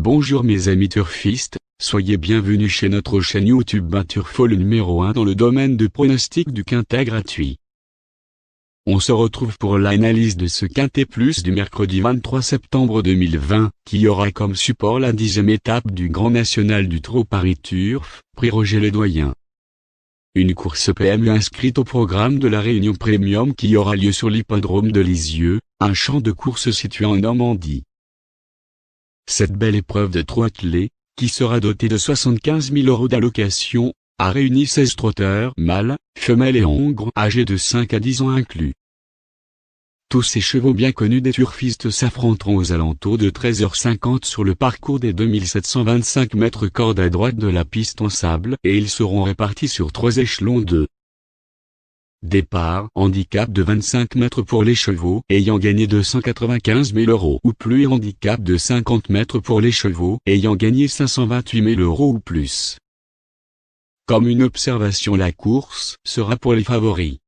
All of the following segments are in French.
Bonjour mes amis turfistes, soyez bienvenus chez notre chaîne YouTube Turfo, le numéro 1 dans le domaine de pronostic du quintet gratuit. On se retrouve pour l'analyse de ce quintet plus du mercredi 23 septembre 2020, qui aura comme support la 10e étape du Grand National du Trot Paris Turf, prix Roger Ledoyen. Une course PMU inscrite au programme de la Réunion Premium qui aura lieu sur l'hippodrome de Lisieux, un champ de course situé en Normandie. Cette belle épreuve de trot attelé, qui sera dotée de 75 000 € d'allocation, a réuni 16 trotteurs mâles, femelles et hongres âgés de 5 à 10 ans inclus. Tous ces chevaux bien connus des turfistes s'affronteront aux alentours de 13h50 sur le parcours des 2725 mètres corde à droite de la piste en sable et ils seront répartis sur 3 échelons de départ, handicap de 25 mètres pour les chevaux ayant gagné 295 000 € ou plus et handicap de 50 mètres pour les chevaux ayant gagné 528 000 € ou plus. Comme une observation, la course sera pour les favoris.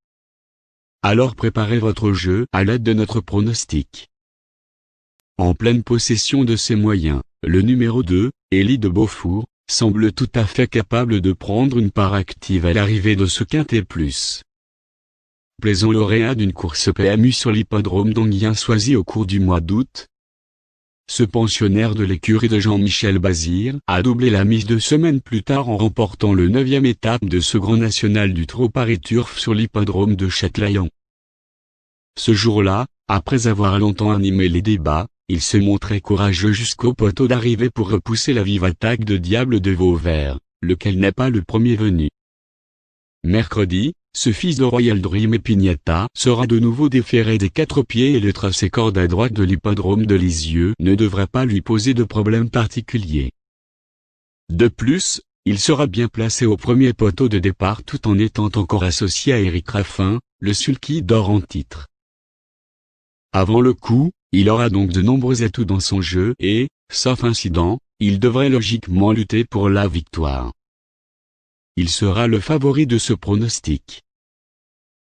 Alors préparez votre jeu à l'aide de notre pronostic. En pleine possession de ses moyens, le numéro 2, Élie de Beaufour, semble tout à fait capable de prendre une part active à l'arrivée de ce quintet plus. Plaisant lauréat d'une course PMU sur l'hippodrome d'Anguien choisi au cours du mois d'août. Ce pensionnaire de l'écurie de Jean-Michel Bazir a doublé la mise 2 semaines plus tard en remportant le 9e étape de ce Grand National du Trot Paris Turf sur l'hippodrome de Châtelaillon. Ce jour-là, après avoir longtemps animé les débats, il se montrait courageux jusqu'au poteau d'arrivée pour repousser la vive attaque de Diable de Vauvert, lequel n'est pas le premier venu. Mercredi, ce fils de Royal Dream et Pignata sera de nouveau déféré des 4 pieds et le tracé corde à droite de l'hippodrome de Lisieux ne devrait pas lui poser de problème particulier. De plus, il sera bien placé au premier poteau de départ tout en étant encore associé à Éric Raffin, le sulky d'or en titre. Avant le coup, il aura donc de nombreux atouts dans son jeu et, sauf incident, il devrait logiquement lutter pour la victoire. Il sera le favori de ce pronostic.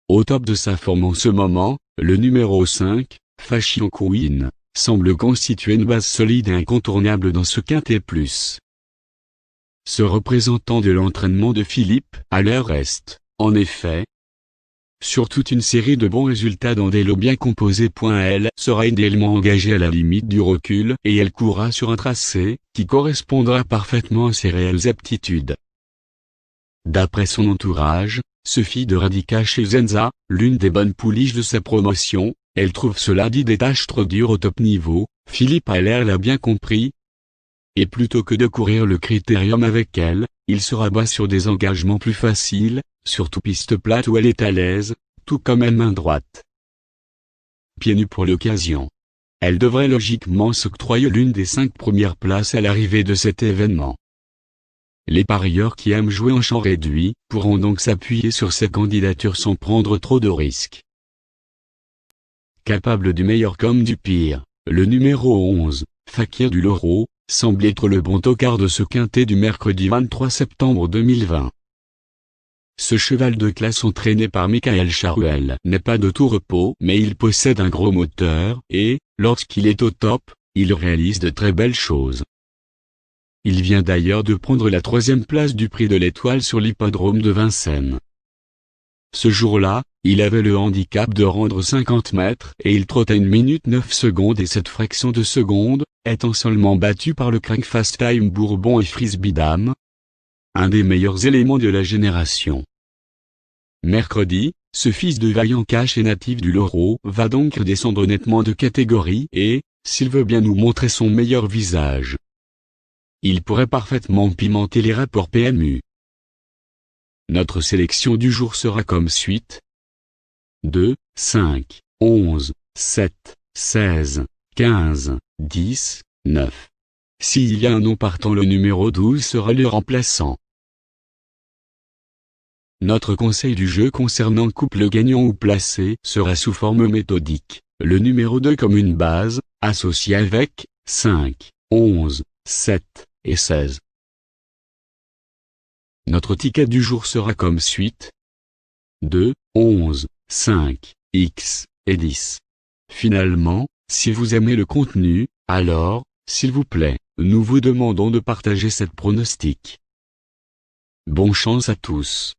Au top de sa forme en ce moment, le numéro 5, Fashion Queen, semble constituer une base solide et incontournable dans ce quintet plus. Ce représentant de l'entraînement de Philippe Haller reste, en effet, sur toute une série de bons résultats dans des lots bien composés. Elle sera idéalement engagée à la limite du recul et elle courra sur un tracé qui correspondra parfaitement à ses réelles aptitudes. D'après son entourage, ce fille de Radica chez Zenza, l'une des bonnes pouliches de sa promotion, elle trouve cela dit des tâches trop dures au top niveau, Philippe Haller l'a bien compris. Et plutôt que de courir le critérium avec elle, il se rabat sur des engagements plus faciles, surtout piste plate où elle est à l'aise, tout comme elle main droite. Pieds nus pour l'occasion. Elle devrait logiquement s'octroyer l'une des 5 premières places à l'arrivée de cet événement. Les parieurs qui aiment jouer en champ réduit pourront donc s'appuyer sur ces candidatures sans prendre trop de risques. Capable du meilleur comme du pire, le numéro 11, Fakir du Loro, semble être le bon tocard de ce quintet du mercredi 23 septembre 2020. Ce cheval de classe entraîné par Michael Charuel n'est pas de tout repos mais il possède un gros moteur et, lorsqu'il est au top, il réalise de très belles choses. Il vient d'ailleurs de prendre la 3e place du prix de l'Étoile sur l'hippodrome de Vincennes. Ce jour-là, il avait le handicap de rendre 50 mètres et il trotte à 1 minute 9 secondes et 7 fractions de seconde, étant seulement battu par le crack Fast Time Bourbon et Frisbee Dame, un des meilleurs éléments de la génération. Mercredi, ce fils de vaillant cache et natif du Loro va donc redescendre nettement de catégorie et, s'il veut bien nous montrer son meilleur visage, il pourrait parfaitement pimenter les rapports PMU. Notre sélection du jour sera comme suite. 2, 5, 11, 7, 16, 15, 10, 9. S'il y a un nom partant, le numéro 12 sera le remplaçant. Notre conseil du jeu concernant couple gagnant ou placé sera sous forme méthodique, le numéro 2 comme une base, associé avec 5, 11, 7 et 16. Notre ticket du jour sera comme suite. 2, 11, 5, X et 10. Finalement, si vous aimez le contenu, alors, S'il vous plaît, nous vous demandons de partager cette pronostic. Bonne chance à tous.